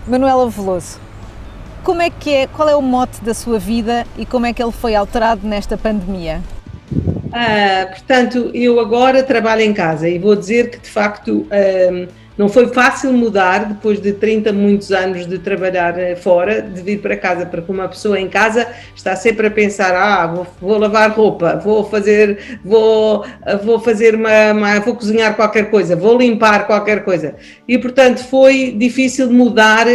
Manuela Veloso, qual é o mote da sua vida e como é que ele foi alterado nesta pandemia? Portanto, eu agora trabalho em casa e vou dizer que, de facto, não foi fácil mudar depois de 30 muitos anos de trabalhar fora, de vir para casa, porque uma pessoa em casa está sempre a pensar, vou lavar roupa, vou cozinhar qualquer coisa, vou limpar qualquer coisa. E, portanto, foi difícil mudar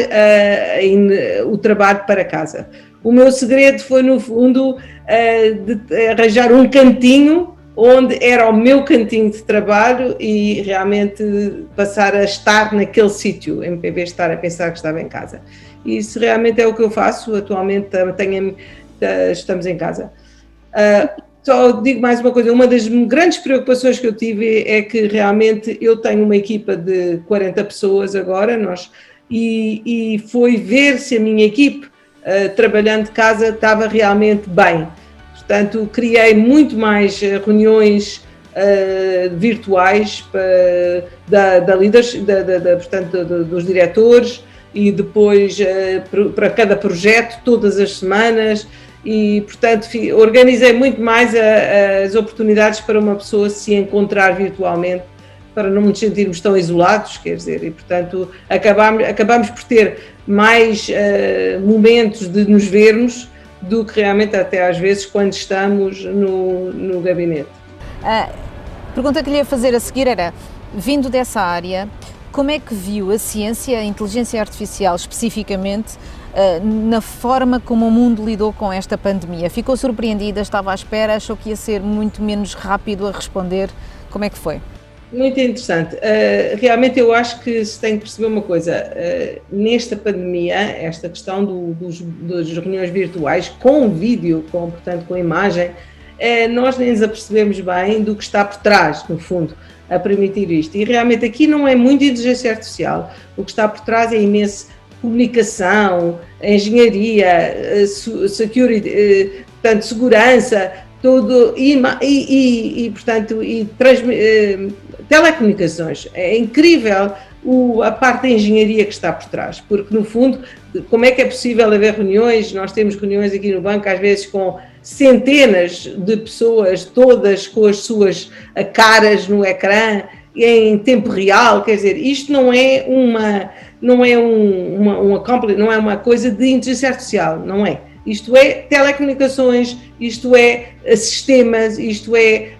o trabalho para casa. O meu segredo foi, no fundo, de arranjar um cantinho onde era o meu cantinho de trabalho e realmente passar a estar naquele sítio, em vez de estar a pensar que estava em casa. E isso realmente é o que eu faço atualmente, estamos em casa. Só digo mais uma coisa, uma das grandes preocupações que eu tive é que realmente eu tenho uma equipa de 40 pessoas agora, e foi ver se a minha equipe trabalhando de casa estava realmente bem. Portanto, criei muito mais reuniões virtuais dos diretores e depois para cada projeto, todas as semanas, e, portanto, organizei muito mais as oportunidades para uma pessoa se encontrar virtualmente, para não nos sentirmos tão isolados, quer dizer, e, portanto, acabamos por ter mais momentos de nos vermos do que realmente até às vezes quando estamos no gabinete. A pergunta que lhe ia fazer a seguir era, vindo dessa área, como é que viu a ciência, a inteligência artificial especificamente, na forma como o mundo lidou com esta pandemia? Ficou surpreendida, estava à espera, achou que ia ser muito menos rápido a responder? Como é que foi? Muito interessante. Realmente eu acho que se tem que perceber uma coisa, nesta pandemia, esta questão das reuniões virtuais com vídeo, portanto com imagem, nós nem nos apercebemos bem do que está por trás, no fundo, a permitir isto. E realmente aqui não é muito inteligência artificial, o que está por trás é imensa comunicação, engenharia, security, portanto segurança, tudo, telecomunicações. É incrível a parte da engenharia que está por trás, porque no fundo, como é que é possível haver reuniões? Nós temos reuniões aqui no banco, às vezes com centenas de pessoas, todas com as suas caras no ecrã, em tempo real, quer dizer, isto não é uma coisa de inteligência artificial, não é? Isto é telecomunicações, isto é sistemas, isto é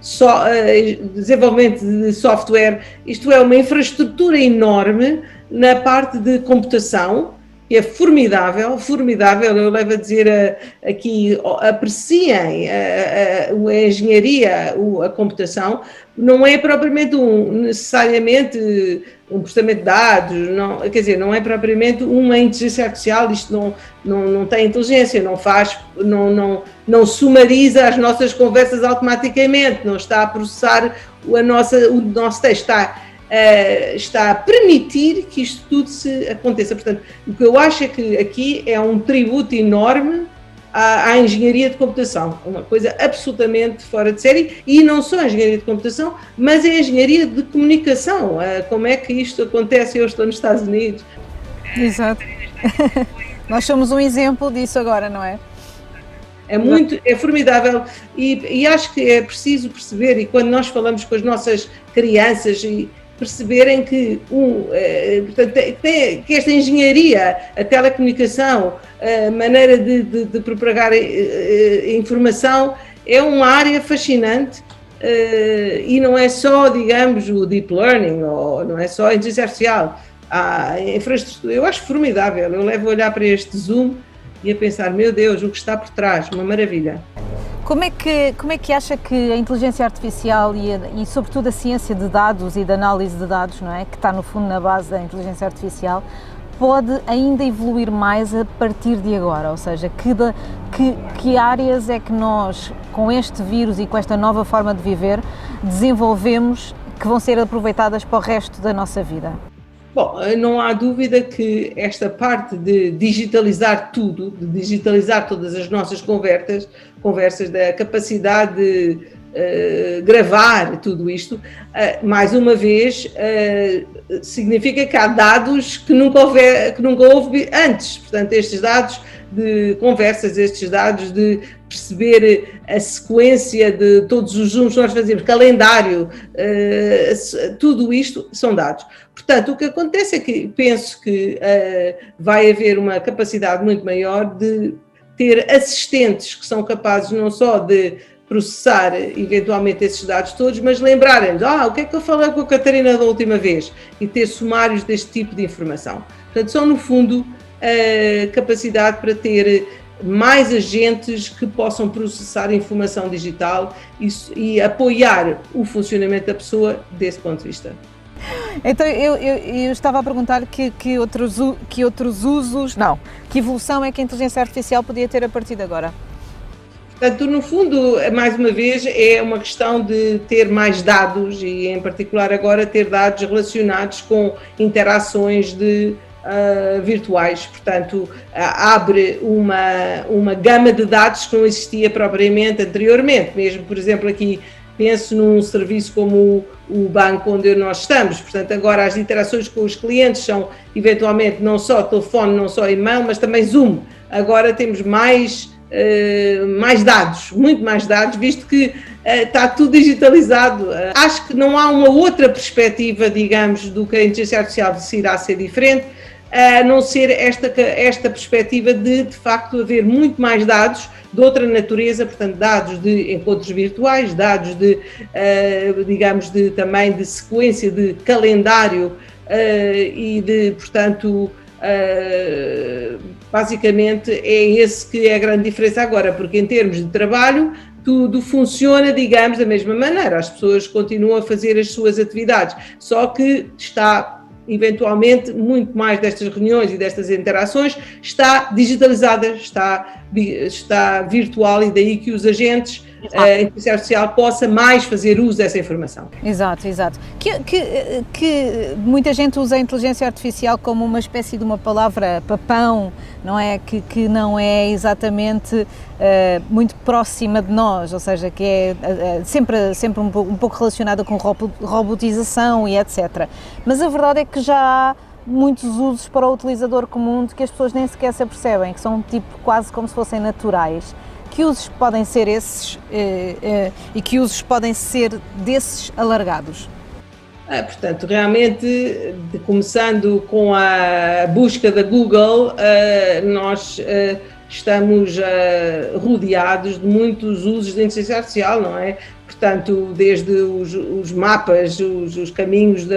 desenvolvimento de software, isto é uma infraestrutura enorme na parte de computação, que é formidável, eu levo a dizer aqui, apreciem a engenharia, a computação, não é propriamente necessariamente um processamento de dados, não é propriamente uma inteligência artificial, isto não tem inteligência, não sumariza as nossas conversas automaticamente, não está a processar o nosso texto, está a permitir que isto tudo se aconteça. Portanto, o que eu acho é que aqui é um tributo enorme à engenharia de computação, uma coisa absolutamente fora de série, e não só a engenharia de computação, mas a engenharia de comunicação, como é que isto acontece. Eu estou nos Estados Unidos. Exato. Nós somos um exemplo disso agora, não é? É formidável e acho que é preciso perceber, e quando nós falamos com as nossas crianças e perceberem que, que esta engenharia, a telecomunicação, a maneira de propagar informação é uma área fascinante, e não é só, digamos, o deep learning, ou não é só a inteligência artificial, a infraestrutura. Eu acho formidável, eu levo a olhar para este Zoom e a pensar, meu Deus, o que está por trás, uma maravilha. Como é que acha que a inteligência artificial e sobretudo a ciência de dados e de análise de dados, não é, que está no fundo na base da inteligência artificial, pode ainda evoluir mais a partir de agora? Ou seja, que áreas é que nós, com este vírus e com esta nova forma de viver, desenvolvemos que vão ser aproveitadas para o resto da nossa vida? Bom, não há dúvida que esta parte de digitalizar tudo, de digitalizar todas as nossas conversas, da capacidade gravar tudo isto, mais uma vez, significa que há dados que nunca houve antes. Portanto, estes dados de conversas, estes dados de perceber a sequência de todos os zooms que nós fazemos, calendário, tudo isto são dados. Portanto, o que acontece é que penso que vai haver uma capacidade muito maior de ter assistentes que são capazes não só de processar eventualmente esses dados todos, mas lembrarem-nos, o que é que eu falei com a Catarina da última vez, e ter sumários deste tipo de informação. Portanto, são no fundo a capacidade para ter mais agentes que possam processar informação digital e apoiar o funcionamento da pessoa desse ponto de vista. Então, eu estava a perguntar que evolução é que a inteligência artificial podia ter a partir de agora? Portanto, no fundo, mais uma vez, é uma questão de ter mais dados e, em particular, agora ter dados relacionados com interações virtuais. Portanto, abre uma gama de dados que não existia propriamente anteriormente. Mesmo, por exemplo, aqui penso num serviço como o banco onde nós estamos. Portanto, agora as interações com os clientes são, eventualmente, não só telefone, não só e-mail, mas também Zoom. Agora temos mais dados, muito mais dados, visto que está tudo digitalizado. Acho que não há uma outra perspectiva, digamos, do que a inteligência artificial irá ser diferente, a não ser esta perspectiva de facto, haver muito mais dados de outra natureza, portanto, dados de encontros virtuais, dados digamos, também de sequência de calendário e de, portanto, basicamente é esse que é a grande diferença agora, porque em termos de trabalho tudo funciona, digamos, da mesma maneira, as pessoas continuam a fazer as suas atividades, só que está eventualmente muito mais destas reuniões e destas interações está digitalizada, está virtual, e daí que os agentes, a inteligência artificial possa mais fazer uso dessa informação. Exato. Que muita gente usa a inteligência artificial como uma espécie de uma palavra papão, não é? Que não é exatamente muito próxima de nós, ou seja, que é sempre um pouco relacionada com robotização e etc. Mas a verdade é que já há muitos usos para o utilizador comum de que as pessoas nem sequer se apercebem, que são tipo quase como se fossem naturais. Que usos podem ser esses e que usos podem ser desses alargados? Portanto, realmente, começando com a busca da Google, nós estamos rodeados de muitos usos de inteligência artificial, não é? Portanto, desde os mapas, os caminhos,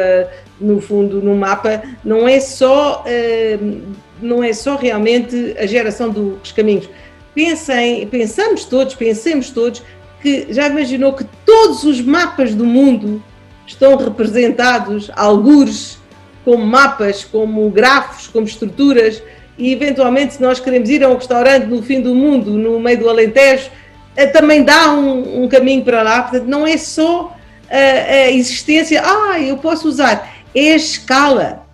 no fundo, no mapa, não é só realmente a geração dos caminhos. Pensemos todos que já imaginou que todos os mapas do mundo estão representados, algures, como mapas, como grafos, como estruturas, e eventualmente se nós queremos ir a um restaurante no fim do mundo, no meio do Alentejo, também dá um caminho para lá. Portanto, não é só a existência, eu posso usar, é a escala,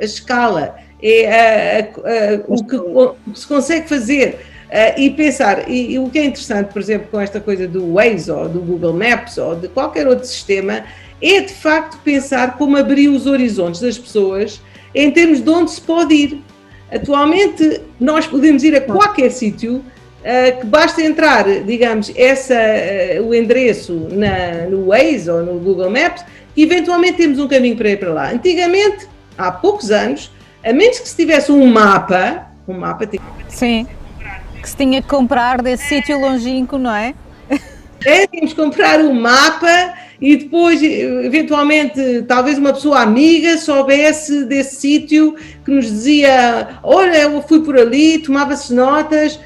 é o que se consegue fazer. E pensar, e o que é interessante, por exemplo, com esta coisa do Waze ou do Google Maps ou de qualquer outro sistema, é de facto pensar como abrir os horizontes das pessoas em termos de onde se pode ir. Atualmente nós podemos ir a qualquer sítio, que basta entrar, digamos, o endereço no Waze ou no Google Maps, e eventualmente temos um caminho para ir para lá. Antigamente, há poucos anos, a menos que se tivesse um mapa Sim. Que se tinha que comprar desse sítio longínquo, não é? Tínhamos que comprar um mapa e depois, eventualmente, talvez uma pessoa amiga soubesse desse sítio que nos dizia, olha, eu fui por ali, tomava-se notas,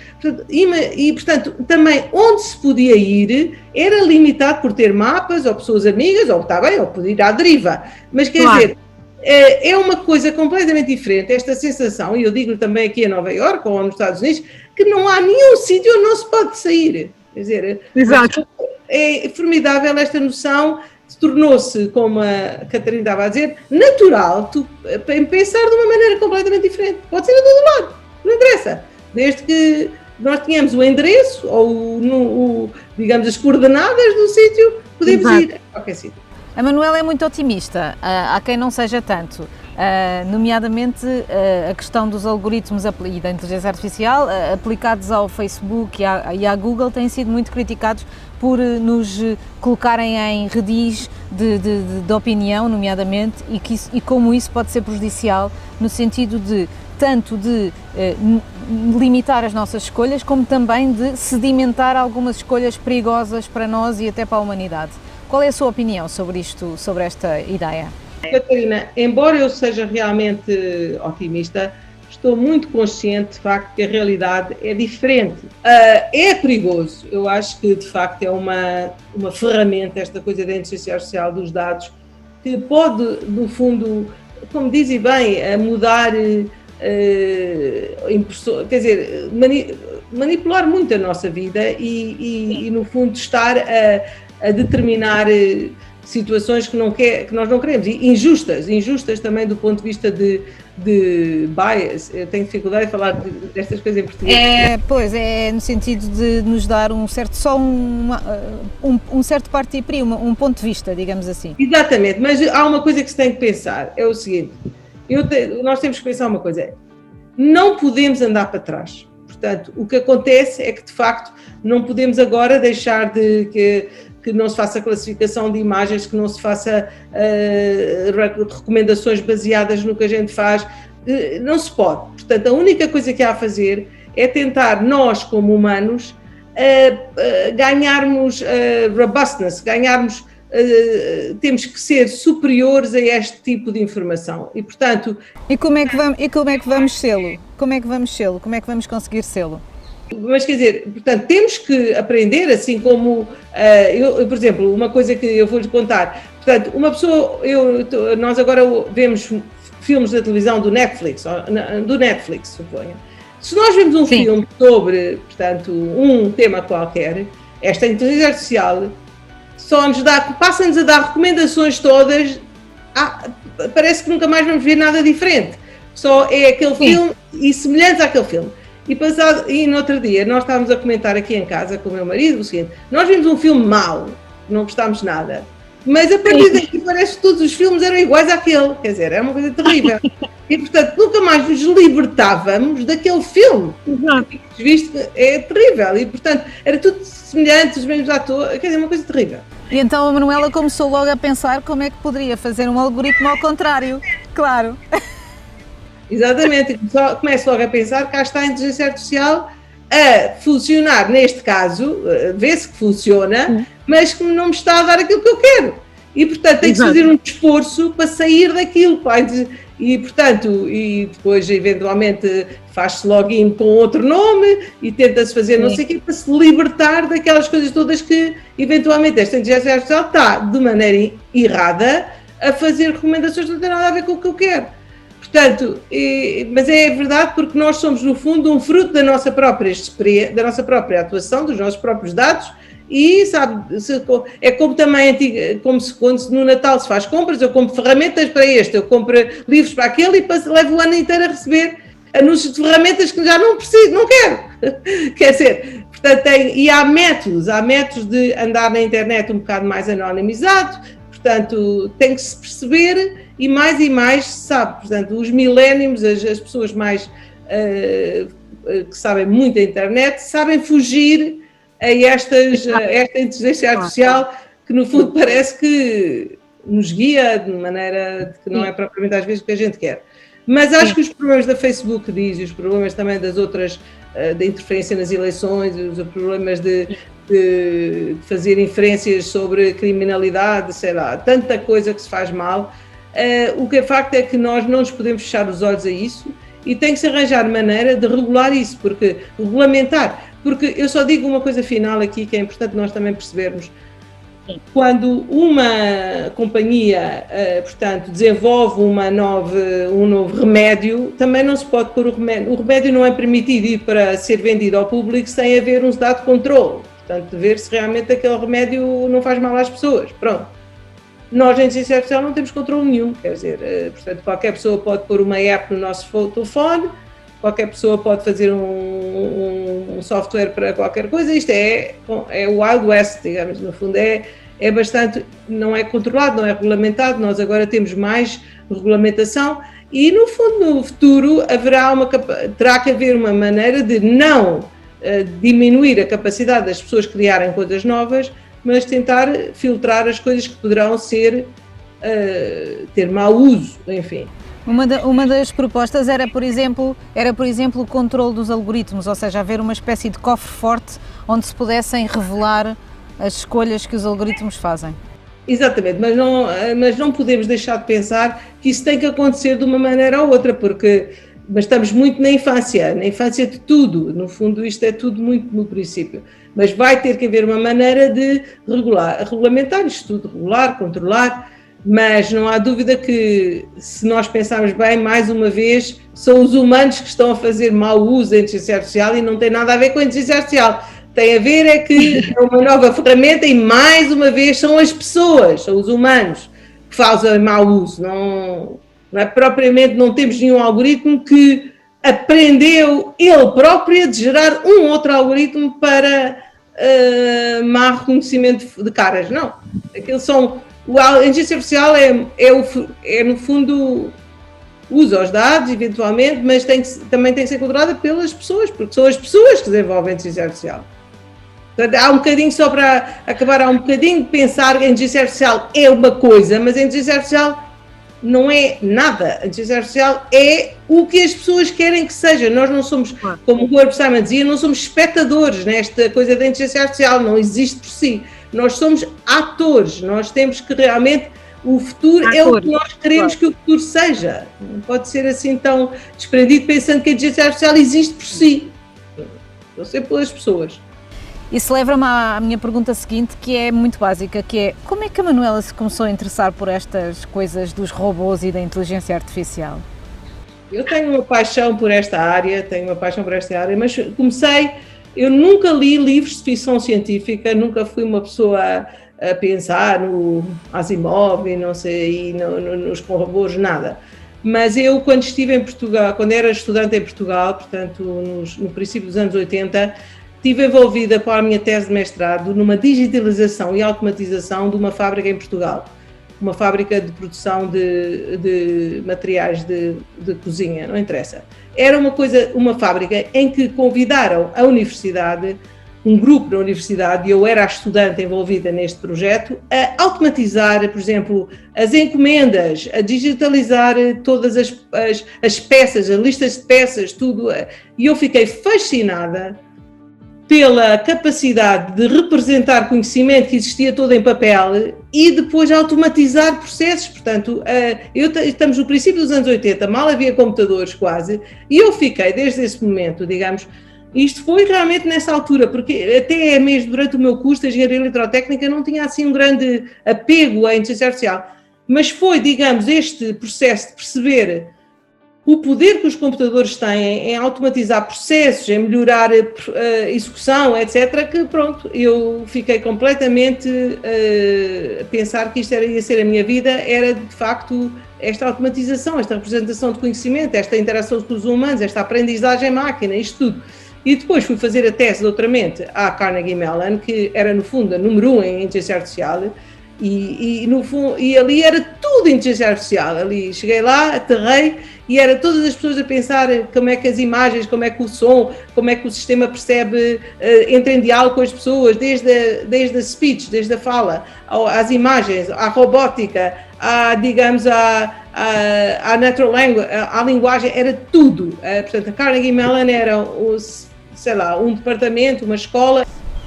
e, portanto, também onde se podia ir era limitado por ter mapas ou pessoas amigas, ou podia ir à deriva. Mas, quer dizer, é uma coisa completamente diferente, esta sensação, e eu digo também aqui em Nova Iorque ou nos Estados Unidos, que não há nenhum sítio onde não se pode sair. Quer dizer, exato. É formidável esta noção, tornou-se, como a Catarina estava a dizer, natural, pensar de uma maneira completamente diferente. Pode ser a todo lado, não interessa. Desde que nós tínhamos o endereço ou, digamos, as coordenadas do sítio, podemos ir a qualquer sítio. A Manuela é muito otimista, há quem não seja tanto, nomeadamente a questão dos algoritmos e da inteligência artificial aplicados ao Facebook e à Google têm sido muito criticados por nos colocarem em redis de opinião, nomeadamente, e como isso pode ser prejudicial no sentido de tanto de limitar as nossas escolhas, como também de sedimentar algumas escolhas perigosas para nós e até para a humanidade. Qual é a sua opinião sobre isto, sobre esta ideia? Catarina, embora eu seja realmente otimista, estou muito consciente de facto que a realidade é diferente. É perigoso, eu acho que de facto é uma ferramenta, esta coisa da inteligência artificial dos dados, que pode, no fundo, como dizem bem, mudar, quer dizer, manipular muito a nossa vida e no fundo estar a determinar situações que nós não queremos, e injustas também do ponto de vista de bias. Eu tenho dificuldade em falar destas coisas em português. Pois, é no sentido de nos dar um certo parti pris, um ponto de vista, digamos assim. Exatamente, mas há uma coisa que se tem que pensar, é o seguinte, nós temos que pensar uma coisa, não podemos andar para trás. Portanto, o que acontece é que de facto não podemos agora deixar que não se faça classificação de imagens, que não se faça recomendações baseadas no que a gente faz, não se pode. Portanto, a única coisa que há a fazer é tentar nós, como humanos, ganharmos robustness, temos que ser superiores a este tipo de informação e, portanto... E como é que vamos sê-lo? Como é que vamos conseguir sê-lo? Mas, quer dizer, portanto, temos que aprender, assim como, por exemplo, uma coisa que eu vou-lhe contar, portanto, uma pessoa, nós agora vemos filmes da televisão do Netflix, suponho. Se nós vemos um filme sobre, portanto, um tema qualquer, esta inteligência artificial passa-nos a dar recomendações todas, parece que nunca mais vamos ver nada diferente, só é aquele filme e semelhantes àquele filme. E no outro dia, nós estávamos a comentar aqui em casa com o meu marido o seguinte, nós vimos um filme mau, não gostámos nada, mas a partir daqui parece que todos os filmes eram iguais àquele, quer dizer, é uma coisa terrível. E, portanto, nunca mais nos libertávamos daquele filme. Exato. Visto, é terrível. E, portanto, era tudo semelhante, os mesmos atores, quer dizer, uma coisa terrível. E então a Manuela começou logo a pensar como é que poderia fazer um algoritmo ao contrário, claro. Exatamente, começo logo a pensar que cá está a inteligência artificial a funcionar, neste caso, vê-se que funciona, mas que não me está a dar aquilo que eu quero. E, portanto, tem que fazer um esforço para sair daquilo. E, portanto, e depois, eventualmente, faz-se login com outro nome e tenta-se fazer não sei o quê para se libertar daquelas coisas todas que, eventualmente, esta inteligência artificial está, de maneira errada, a fazer recomendações que não têm nada a ver com o que eu quero. Portanto, mas é verdade porque nós somos, no fundo, um fruto da nossa própria atuação, dos nossos próprios dados e, sabe, é como também, quando no Natal se faz compras, eu compro ferramentas para este, eu compro livros para aquele e levo o ano inteiro a receber anúncios de ferramentas que já não preciso, não quero. Quer dizer, portanto, há métodos de andar na internet um bocado mais anonimizado. Portanto, tem que se perceber e mais, sabe, portanto, os milénios, as pessoas mais que sabem muito da internet, sabem fugir a esta inteligência artificial que, no fundo, parece que nos guia de maneira que não é propriamente às vezes o que a gente quer. Mas acho que os problemas da Facebook diz, e os problemas também das outras, da interferência nas eleições, os problemas de fazer inferências sobre criminalidade, sei lá, tanta coisa que se faz mal. O que é facto é que nós não nos podemos fechar os olhos a isso e tem que se arranjar maneira de regular isso, regulamentar, porque eu só digo uma coisa final aqui que é importante nós também percebermos. Quando uma companhia, portanto, desenvolve um novo remédio, também não se pode pôr o remédio não é permitido ir para ser vendido ao público sem haver um dado controle, portanto, de ver se realmente aquele remédio não faz mal às pessoas, pronto. Nós, em inteligência artificial, não temos controle nenhum, quer dizer, portanto, qualquer pessoa pode pôr uma app no nosso telefone, qualquer pessoa pode fazer um software para qualquer coisa, isto é o Wild West, digamos, no fundo é bastante, não é controlado, não é regulamentado, nós agora temos mais regulamentação e no fundo no futuro terá que haver uma maneira de não diminuir a capacidade das pessoas criarem coisas novas, mas tentar filtrar as coisas que poderão ter mau uso, enfim. Uma das propostas era, por exemplo, o controle dos algoritmos, ou seja, haver uma espécie de cofre forte onde se pudessem revelar as escolhas que os algoritmos fazem. Exatamente, mas não podemos deixar de pensar que isso tem que acontecer de uma maneira ou outra, mas estamos muito na infância de tudo, no fundo isto é tudo muito no princípio, mas vai ter que haver uma maneira de regulamentar isto tudo, regular, controlar, mas não há dúvida que se nós pensarmos bem, mais uma vez, são os humanos que estão a fazer mau uso da inteligência artificial e não tem nada a ver com a inteligência artificial. Tem a ver é que é uma nova ferramenta e mais uma vez são as pessoas, são os humanos que fazem mau uso, não é propriamente, não temos nenhum algoritmo que aprendeu ele próprio de gerar um outro algoritmo para mau reconhecimento de caras, não. Aqueles são, a inteligência artificial é no fundo usa os dados eventualmente, mas também tem que ser controlada pelas pessoas, porque são as pessoas que desenvolvem a inteligência artificial. Portanto, há um bocadinho, só para acabar, há um bocadinho de pensar que a inteligência artificial é uma coisa, mas a inteligência artificial não é nada. A inteligência artificial é o que as pessoas querem que seja. Nós não somos, como o Herb Simon dizia, não somos espectadores nesta coisa da inteligência artificial, não existe por si. Nós somos atores, nós temos que realmente, o futuro é o que nós queremos que o futuro seja. Não pode ser assim tão desprendido pensando que a inteligência artificial existe por si. Não sei pelas pessoas. Isso leva-me à minha pergunta seguinte, que é muito básica, que é como é que a Manuela se começou a interessar por estas coisas dos robôs e da inteligência artificial? Eu tenho uma paixão por esta área, mas eu nunca li livros de ficção científica, nunca fui uma pessoa a pensar no Asimov e não sei, nos robôs, nada. Mas eu, quando estive em Portugal, quando era estudante em Portugal, portanto, no princípio dos anos 80, estive envolvida com a minha tese de mestrado numa digitalização e automatização de uma fábrica em Portugal, uma fábrica de produção de materiais de cozinha, não interessa. Era uma fábrica em que convidaram a universidade, um grupo da universidade, e eu era a estudante envolvida neste projeto, a automatizar, por exemplo, as encomendas, a digitalizar todas as peças, as listas de peças, tudo. E eu fiquei fascinada pela capacidade de representar conhecimento que existia todo em papel e depois automatizar processos. Portanto, estamos no princípio dos anos 80, mal havia computadores quase, e eu fiquei, desde esse momento, digamos, isto foi realmente nessa altura, porque até mesmo durante o meu curso de Engenharia Eletrotécnica não tinha assim um grande apego à inteligência artificial, mas foi, digamos, este processo de perceber o poder que os computadores têm em automatizar processos, em melhorar a execução, etc., que pronto, eu fiquei completamente a pensar que isto ia ser a minha vida, era de facto esta automatização, esta representação de conhecimento, esta interação com os humanos, esta aprendizagem máquina, isto tudo. E depois fui fazer a tese de doutoramento à Carnegie Mellon, que era no fundo a número 1 em inteligência artificial, e ali era tudo inteligência artificial. Ali cheguei lá, aterrei e era todas as pessoas a pensar como é que as imagens, como é que o som, como é que o sistema percebe, entra em diálogo com as pessoas, desde a speech, desde a fala, às imagens, à robótica, digamos, à natural language, à linguagem, era tudo. Portanto, a Carnegie Mellon era, um departamento, uma escola.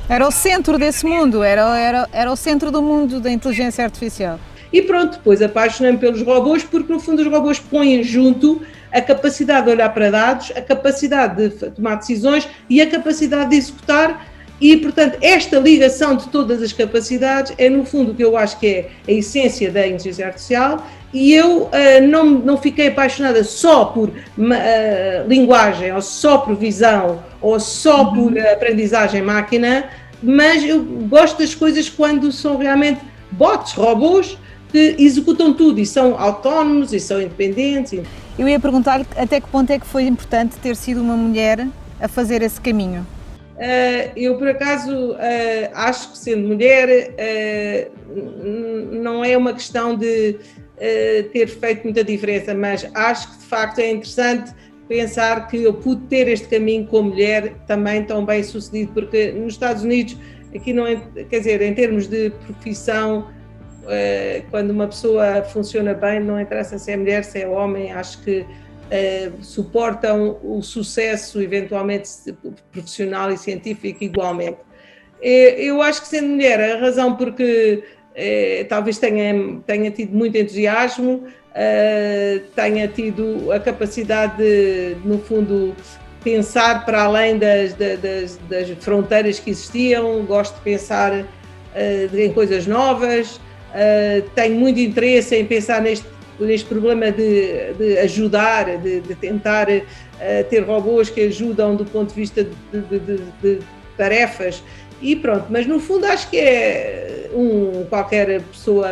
Era o centro desse mundo, era o centro do mundo da inteligência artificial. E pronto, depois apaixonei-me pelos robôs, porque no fundo os robôs põem junto a capacidade de olhar para dados, a capacidade de tomar decisões e a capacidade de executar, e portanto esta ligação de todas as capacidades é no fundo o que eu acho que é a essência da inteligência artificial. E eu não fiquei apaixonada só por linguagem, ou só por visão, ou só por aprendizagem máquina, mas eu gosto das coisas quando são realmente bots, robôs, que executam tudo e são autónomos e são independentes. Eu ia perguntar até que ponto é que foi importante ter sido uma mulher a fazer esse caminho. Eu, por acaso, acho que sendo mulher, não é uma questão de ter feito muita diferença, mas acho que de facto é interessante pensar que eu pude ter este caminho como mulher também tão bem sucedido, porque nos Estados Unidos, aqui não é, quer dizer, em termos de profissão, quando uma pessoa funciona bem, não interessa se é mulher, se é homem, acho que suportam o sucesso eventualmente profissional e científico igualmente. Eu acho que sendo mulher, a razão porque talvez tenha tido muito entusiasmo, tenha tido a capacidade de, no fundo, pensar para além das fronteiras que existiam, gosto de pensar em coisas novas, tenho muito interesse em pensar neste problema de ajudar, de tentar ter robôs que ajudam do ponto de vista de tarefas e pronto, mas no fundo acho que qualquer pessoa,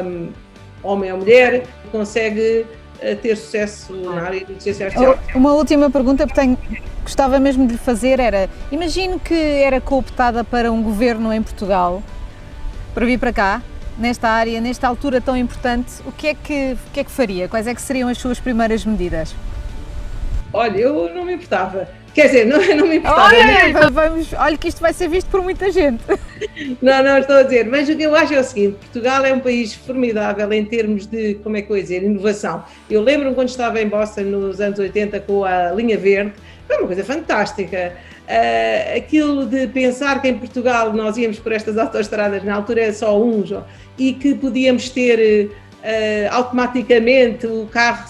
homem ou mulher, consegue ter sucesso na área de inteligência artificial. Uma última pergunta que gostava mesmo de lhe fazer era, imagino que era cooptada para um governo em Portugal, para vir para cá, nesta área, nesta altura tão importante, o que é que faria? Quais é que seriam as suas primeiras medidas? Olha, eu não me importava. Quer dizer, não me importava. Olha que isto vai ser visto por muita gente. Não, estou a dizer, mas o que eu acho é o seguinte, Portugal é um país formidável em termos de, como é que eu ia dizer, inovação. Eu lembro-me quando estava em Boston nos anos 80 com a linha verde, foi uma coisa fantástica. Aquilo de pensar que em Portugal nós íamos por estas autoestradas, na altura era só uns, e que podíamos ter automaticamente o carro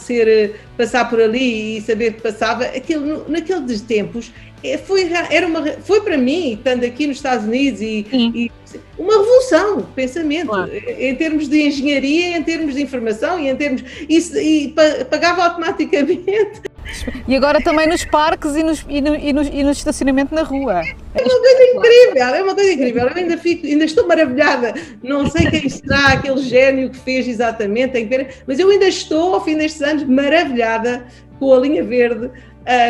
passar por ali e saber que passava, aquilo naqueles tempos foi para mim, estando aqui nos Estados Unidos e uma revolução de pensamento, claro, em termos de engenharia, em termos de informação e pagava automaticamente. E agora também nos parques e no estacionamento na rua. É uma coisa incrível, eu ainda estou maravilhada, não sei quem será aquele gênio que fez exatamente, mas eu ainda estou, ao fim destes anos, maravilhada com a linha verde,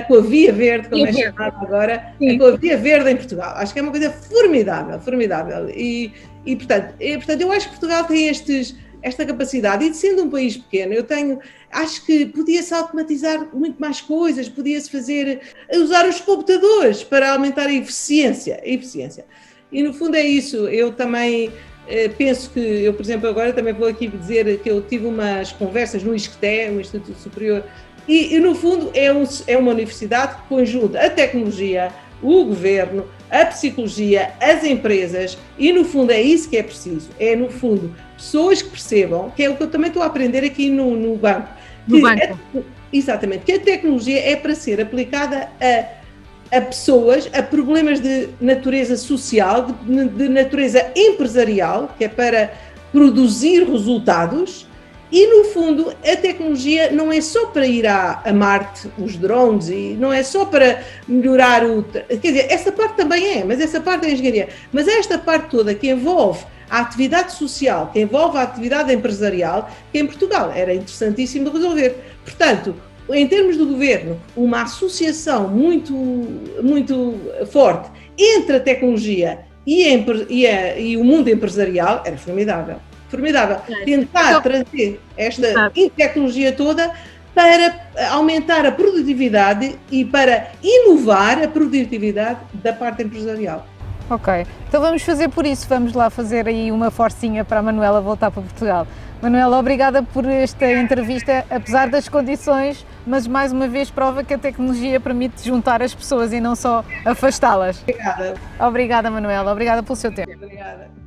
com a Via Verde, como é chamada agora, com a Via Verde em Portugal. Acho que é uma coisa formidável. E portanto, eu acho que Portugal tem esta capacidade, e sendo um país pequeno, acho que podia-se automatizar muito mais coisas, podia-se usar os computadores para aumentar a eficiência. E no fundo é isso. Eu também penso que, eu por exemplo agora também vou aqui dizer que eu tive umas conversas no ISCTE, um Instituto Superior, e no fundo é uma universidade que conjunta a tecnologia, o governo, a psicologia, as empresas, e no fundo é isso que é preciso, no fundo pessoas que percebam, que é o que eu também estou a aprender aqui no banco. Exatamente, que a tecnologia é para ser aplicada a pessoas, a problemas de natureza social, de natureza empresarial, que é para produzir resultados. E, no fundo, a tecnologia não é só para ir a Marte, os drones, e não é só para melhorar quer dizer, essa parte também mas essa parte é a engenharia. Mas é esta parte toda que envolve a atividade social, que envolve a atividade empresarial, que em Portugal era interessantíssimo de resolver. Portanto, em termos do governo, uma associação muito, muito forte entre a tecnologia e o mundo empresarial era formidável. Tentar trazer esta tecnologia toda para aumentar a produtividade e para inovar a produtividade da parte empresarial. Ok, então vamos fazer por isso, vamos lá fazer aí uma forcinha para a Manuela voltar para Portugal. Manuela, obrigada por esta entrevista, apesar das condições, mas mais uma vez prova que a tecnologia permite juntar as pessoas e não só afastá-las. Obrigada. Obrigada, Manuela, obrigada pelo seu tempo. Obrigada.